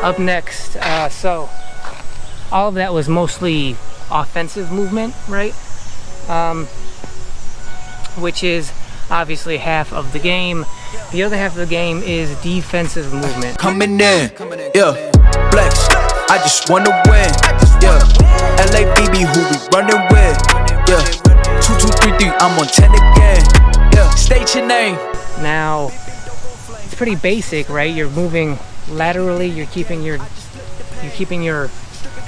Up next, so all of that was mostly offensive movement, right? Which is obviously half of the game. The other half of the game is defensive movement. Coming in, yeah, flex. I just wanna win, yeah. LABB, who we running with, yeah. 2, 2, 3, 3, I'm on 10 again, yeah. State your name. Now, it's pretty basic, right? You're moving laterally. You're keeping your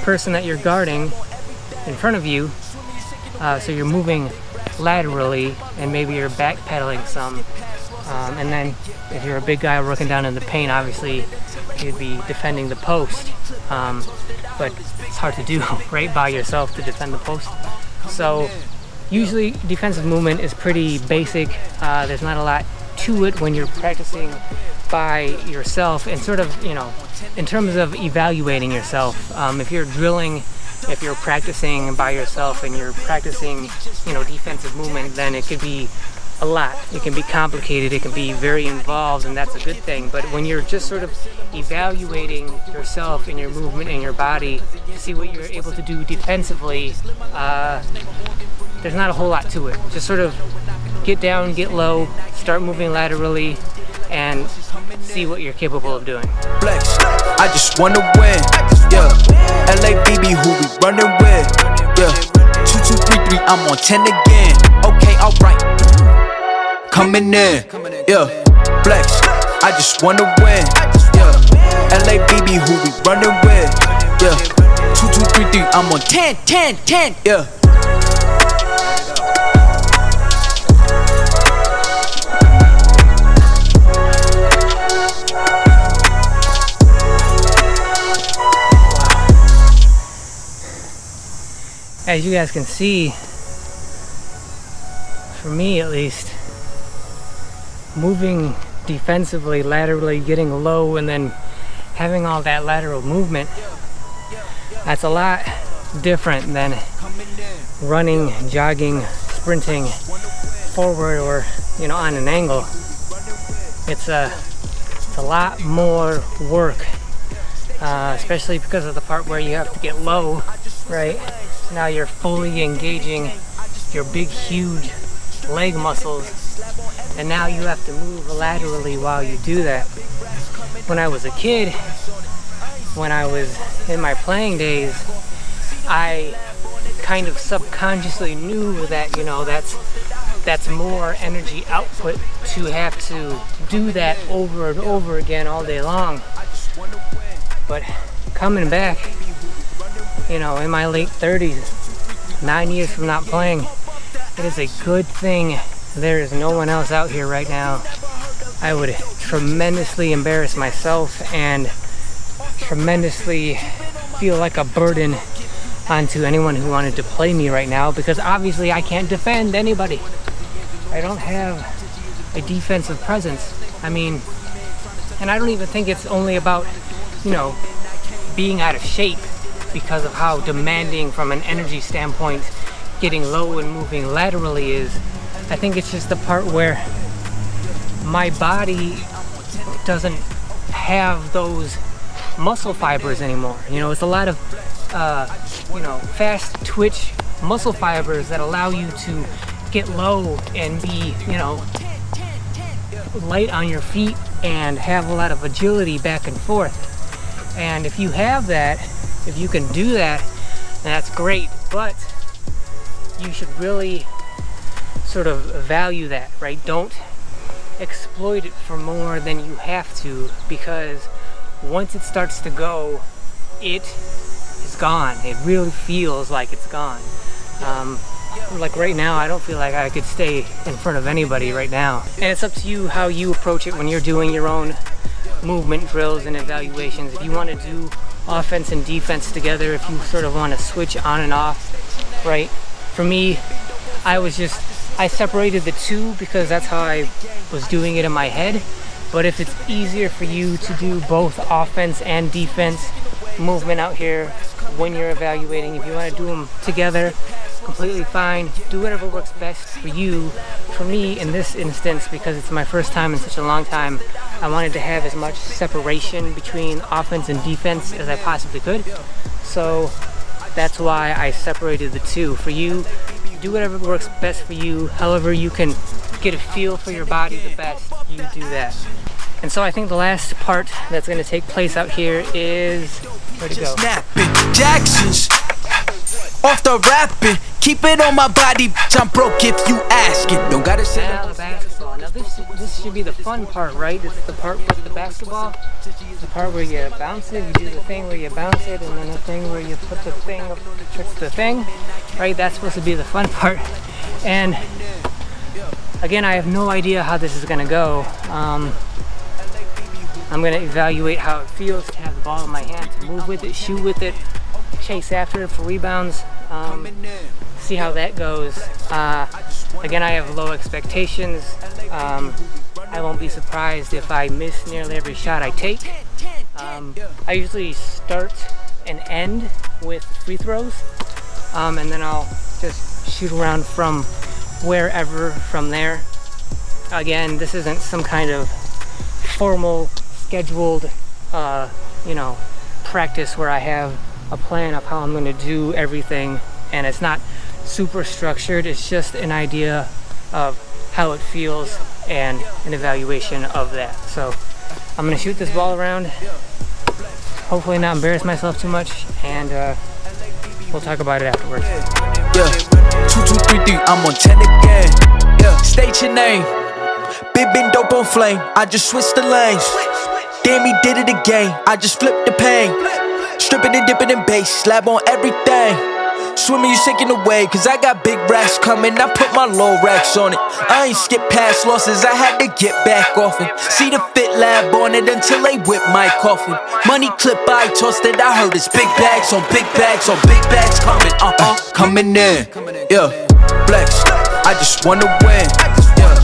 person that you're guarding in front of you. So you're moving laterally, and maybe you're backpedaling some. And then if you're a big guy working down in the paint, obviously you'd be defending the post. But it's hard to do, right, by yourself to defend the post. So usually defensive movement is pretty basic. There's not a lot to it when you're practicing by yourself, and sort of, you know, in terms of evaluating yourself. If you're drilling, if you're practicing by yourself and you're practicing, you know, defensive movement, then it could be a lot. It can be complicated, it can be very involved, and that's a good thing. But when you're just sort of evaluating yourself and your movement and your body to see what you're able to do defensively, there's not a whole lot to it. Just sort of get down, get low, start moving laterally, and see what you're capable of doing. Flex, I just wanna win, yeah. LABB, who we running with, yeah. 2, 2, 3, 3, I'm on 10 again. Okay, alright. Coming in, yeah. Flex, I just wanna win, yeah. LABB, who we running with, yeah. 2, 2, 3, 3, I'm on 10, 10, 10, yeah. As you guys can see, for me at least, moving defensively, laterally, getting low, and then having all that lateral movement, that's a lot different than running, jogging, sprinting forward, or, you know, on an angle. It's a lot more work, especially because of the part where you have to get low, right? Now you're fully engaging your big, huge leg muscles, and now you have to move laterally while you do that. When I was a kid, when I was in my playing days, I kind of subconsciously knew that, you know, that's more energy output to have to do that over and over again all day long. But coming back, you know, in my late 30s, 9 years from not playing, it is a good thing there is no one else out here right now. I would tremendously embarrass myself and tremendously feel like a burden onto anyone who wanted to play me right now, because obviously I can't defend anybody. I don't have a defensive presence. I mean, and I don't even think it's only about, you know, being out of shape, because of how demanding from an energy standpoint getting low and moving laterally is. I think it's just the part where my body doesn't have those muscle fibers anymore. You know, it's a lot of you know, fast twitch muscle fibers that allow you to get low and be, you know, light on your feet and have a lot of agility back and forth. And if you have that, if you can do that, then that's great. But you should really sort of value that, right? Don't exploit it for more than you have to, because once it starts to go, it is gone. It really feels like it's gone. Like right now, I don't feel like I could stay in front of anybody right now. And it's up to you how you approach it when you're doing your own movement drills and evaluations. If you want to do offense and defense together, if you sort of want to switch on and off, right? For me, I separated the two because that's how I was doing it in my head. But if it's easier for you to do both offense and defense movement out here when you're evaluating, if you want to do them together, completely fine. Do whatever works best for you. for me in this instance, because it's my first time in such a long time, I wanted to have as much separation between offense and defense as I possibly could. So that's why I separated the two. For you, do whatever works best for you. However you can get a feel for your body the best, you do that. And so I think the last part that's going to take place out here is, where'd it go? Snapping Jacksons off the rapping, keep it on my body. I'm broke if you ask it. Don't gotta say now the basketball. Now this should be the fun part, right? This is the part with the basketball. The part where you bounce it, you do the thing where you bounce it, and then the thing where you put the thing up, tricks the thing, right? That's supposed to be the fun part. And again, I have no idea how this is gonna go. I'm gonna evaluate how it feels to have the ball in my hand, to move with it, shoot with it, chase after it for rebounds, see how that goes. Again, I have low expectations. I won't be surprised if I miss nearly every shot I take. I usually start and end with free throws, and then I'll just shoot around from wherever from there. Again, this isn't some kind of formal, scheduled, practice where I have a plan of how I'm going to do everything, and it's not super structured. It's just an idea of how it feels and an evaluation of that. So I'm going to shoot this ball around, hopefully not embarrass myself too much, and we'll talk about it afterwards. Yeah, 2, 2, 3, 3, I'm on 10 again. Yeah, state your name. Big been dope on flame. I just switched the lanes. Damn, he did it again. I just flipped the pain. Stripping and dipping in bass, slab on everything. Swimming, you sinking away, cause I got big racks coming. I put my low racks on it. I ain't skip past losses, I had to get back off it. See the fit lab on it until they whip my coffin. Money clip, I tossed it, I heard it's big bags on big bags on big bags coming, coming in. Yeah, flex, I just wanna win. Yeah,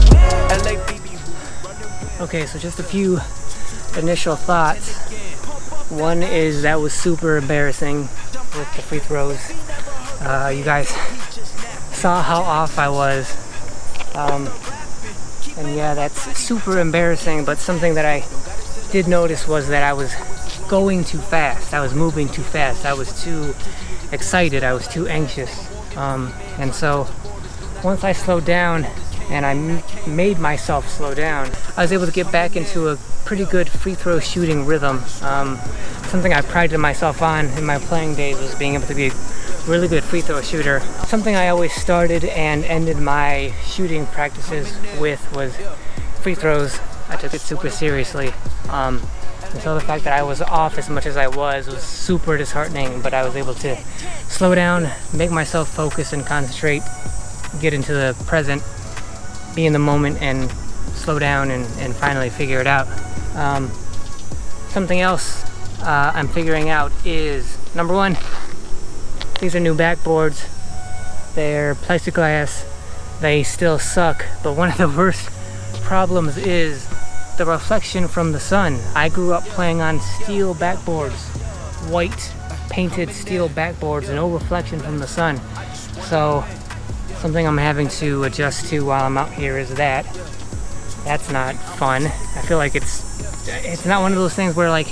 Okay, so just a few initial thoughts. One is that was super embarrassing with the free throws. You guys saw how off I was. And yeah, that's super embarrassing, but something that I did notice was that I was going too fast. I was moving too fast. I was too excited. I was too anxious. And so once I slowed down, and I made myself slow down, I was able to get back into a pretty good free throw shooting rhythm. Something I prided myself on in my playing days was being able to be a really good free throw shooter. Something I always started and ended my shooting practices with was free throws. I took it super seriously. And so the fact that I was off as much as I was super disheartening, but I was able to slow down, make myself focus and concentrate, get into the present, be in the moment, and slow down and finally figure it out. Something else I'm figuring out is, number one, these are new backboards. They're plexiglass. They still suck, but one of the worst problems is the reflection from the sun. I grew up playing on steel backboards, white painted steel backboards, and no reflection from the sun. So something I'm having to adjust to while I'm out here is that. That's not fun. I feel like it's not one of those things where like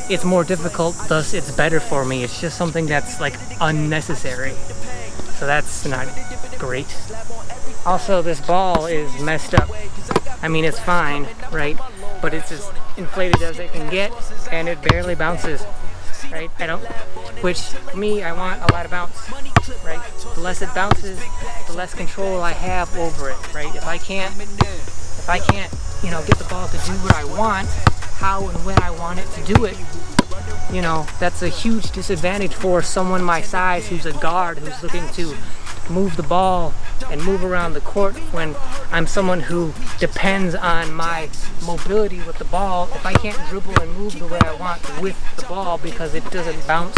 it's more difficult, thus it's better for me. It's just something that's like unnecessary. So that's not great. Also, this ball is messed up. I mean, it's fine, right? But it's as inflated as it can get, and it barely bounces, right? Which for me, I want a lot of bounce, right? The less it bounces, the less control I have over it, right? If I can't, get the ball to do what I want, how and when I want it to do it, that's a huge disadvantage for someone my size who's a guard, who's looking to move the ball and move around the court, when I'm someone who depends on my mobility with the ball. If I can't dribble and move the way I want with the ball because it doesn't bounce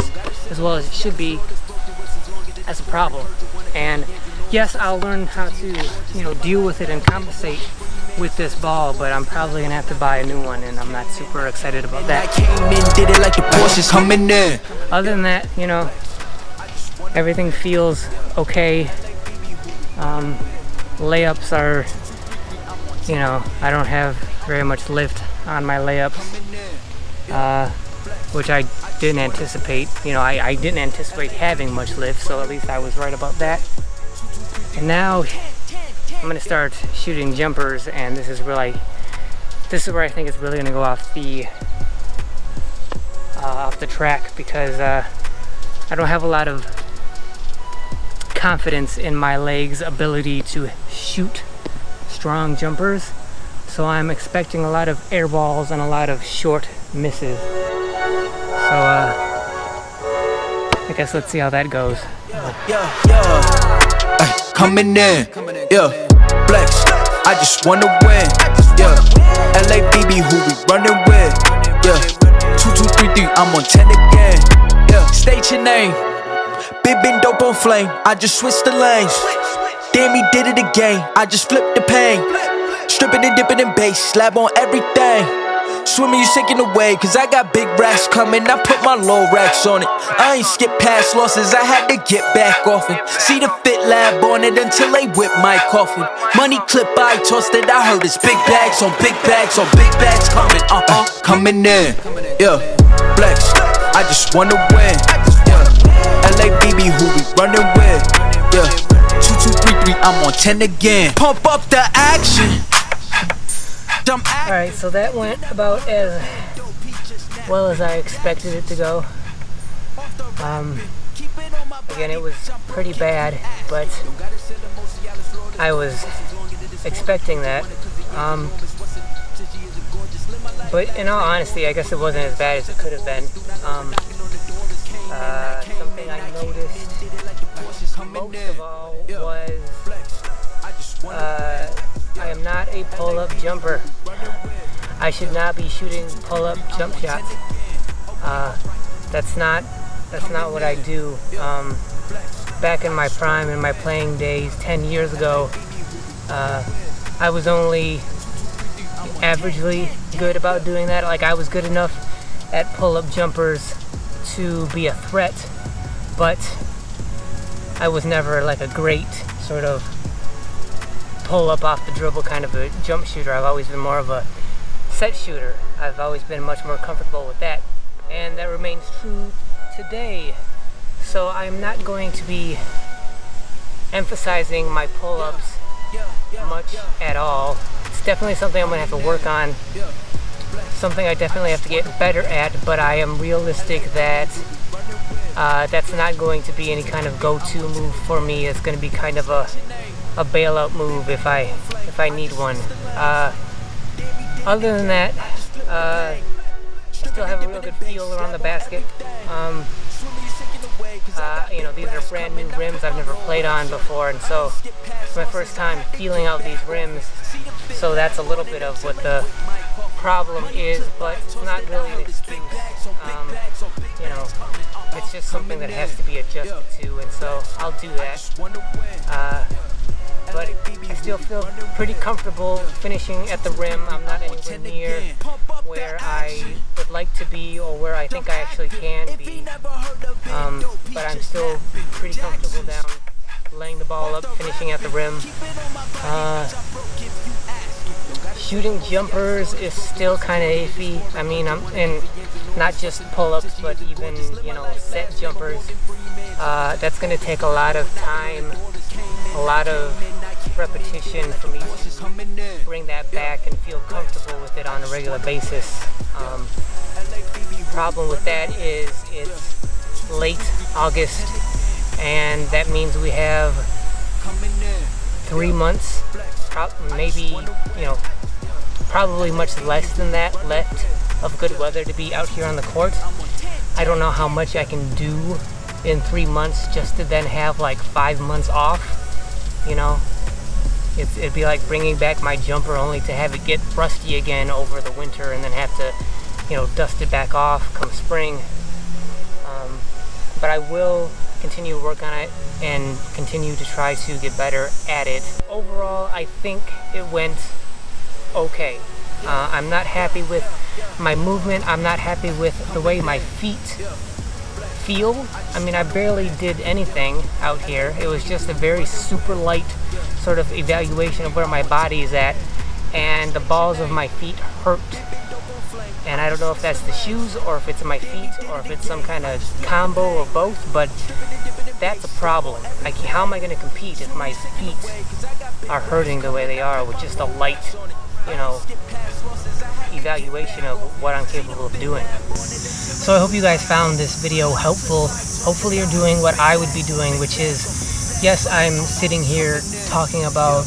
as well as it should be, that's a problem. And yes, I'll learn how to, deal with it and compensate with this ball, but I'm probably gonna have to buy a new one, and I'm not super excited about that. Other than that, everything feels okay. Layups are you know, I don't have very much lift on my layups, which I didn't anticipate. You know, I didn't anticipate having much lift, so at least I was right about that. And now I'm gonna start shooting jumpers, and this is where I think it's really gonna go off the track, because I don't have a lot of confidence in my legs' ability to shoot strong jumpers, so I'm expecting a lot of air balls and a lot of short misses. So I guess let's see how that goes. Coming in, yeah, flex. I just wanna win, yeah. LABB, who we running with, yeah. 2233, I'm on 10 again, yeah. State your name, been dope on flame. I just switched the lanes. Damn, he did it again. I just flipped the pain. Stripping and dipping in bass, slab on everything. Swimming, you sinking away, cause I got big racks coming. I put my low racks on it. I ain't skip past losses, I had to get back off it. See the fit lab on it until they whip my coffin. Money clip, I tossed it, I heard it's big bags on big bags on big bags coming, coming in, yeah, flex. I just wanna win, yeah. LABB, who we running with, yeah. 2233, I'm on 10 again. Pump up the action. Alright, so that went about as well as I expected it to go. Again, it was pretty bad, but I was expecting that. But in all honesty, I guess it wasn't as bad as it could have been. Something I noticed most of all was I am not a pull-up jumper. I should not be shooting pull-up jump shots. That's not what I do. Back in my prime, in my playing days, 10 years ago, I was only averagely good about doing that. Like, I was good enough at pull-up jumpers to be a threat, but I was never like a great sort of pull up off the dribble kind of a jump shooter. I've always been more of a set shooter. I've always been much more comfortable with that, and that remains true today. So I'm not going to be emphasizing my pull-ups much at all. It's definitely something I'm going to have to work on, something I definitely have to get better at, but I am realistic that that's not going to be any kind of go-to move for me. It's going to be kind of a bailout move if I need one. Other than that, still have a real good feel around the basket. You know, these are brand new rims I've never played on before, and so it's my first time feeling out these rims, so that's a little bit of what the problem is, but it's not really an excuse. You know, it's just something that has to be adjusted to, and so I'll do that. But I still feel pretty comfortable finishing at the rim. I'm not anywhere near where I would like to be or where I think I actually can be. But I'm still pretty comfortable down, laying the ball up, finishing at the rim. Shooting jumpers is still kind of iffy. I mean, and not just pull-ups, but even, you know, set jumpers. That's going to take a lot of time, a lot of repetition for me to bring that back and feel comfortable with it on a regular basis. Problem with that is it's late August, and that means we have 3 months, maybe, you know, probably much less than that left of good weather to be out here on the court. I don't know how much I can do in 3 months just to then have like 5 months off, you know. It'd be like bringing back my jumper only to have it get rusty again over the winter and then have to, you know, dust it back off come spring. But I will continue to work on it and continue to try to get better at it. Overall, I think it went okay. I'm not happy with my movement. I'm not happy with the way my feet feel. I mean, I barely did anything out here. It was just a very super light sort of evaluation of where my body is at, and the balls of my feet hurt. And I don't know if that's the shoes or if it's my feet or if it's some kind of combo of both, but that's a problem. Like, how am I going to compete if my feet are hurting the way they are with just a light, you know, evaluation of what I'm capable of doing? So I hope you guys found this video helpful. Hopefully you're doing what I would be doing, which is, yes, I'm sitting here talking about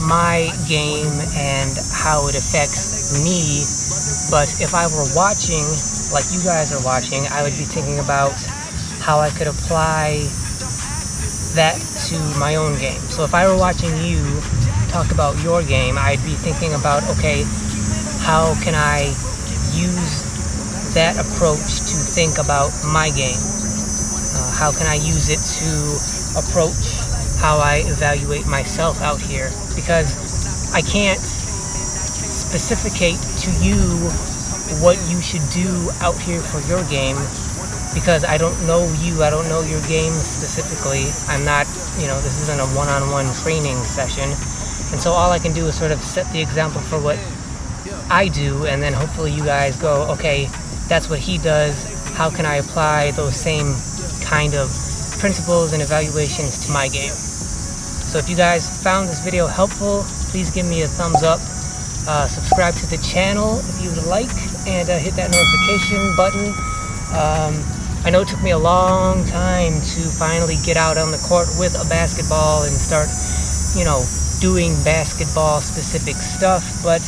my game and how it affects me, but if I were watching like you guys are watching, I would be thinking about how I could apply that to my own game. So if I were watching you talk about your game, I'd be thinking about, okay, how can I use that approach to think about my game? How can I use it to approach how I evaluate myself out here? Because I can't specificate to you what you should do out here for your game, because I don't know you, I don't know your game specifically. I'm not, you know, this isn't a one-on-one training session, and so all I can do is sort of set the example for what I do, and then hopefully you guys go, okay, that's what he does, how can I apply those same kind of principles and evaluations to my game? So if you guys found this video helpful, please give me a thumbs up, subscribe to the channel if you would like, and hit that notification button. I know it took me a long time to finally get out on the court with a basketball and start, you know, doing basketball specific stuff, but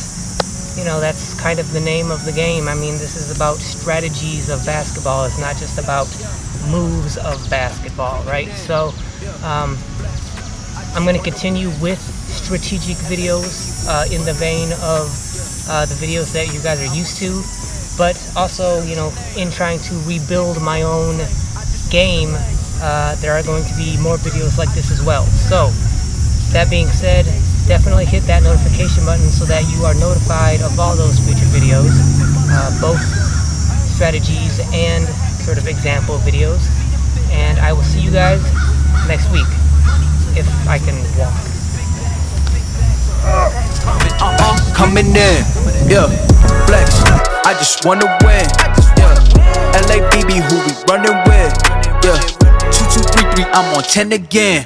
you know, that's kind of the name of the game. I mean, this is about strategies of basketball. It's not just about moves of basketball, right? So I'm going to continue with strategic videos in the vein of the videos that you guys are used to, but also, you know, in trying to rebuild my own game, there are going to be more videos like this as well. So that being said, definitely hit that notification button so that you are notified of all those future videos, both strategies and sort of example videos. And I will see you guys next week, if I can walk. Coming in, yeah, flex. I just wanna win, yeah. LABB, who we running with, yeah. 2 2 3 3, I'm on 10 again.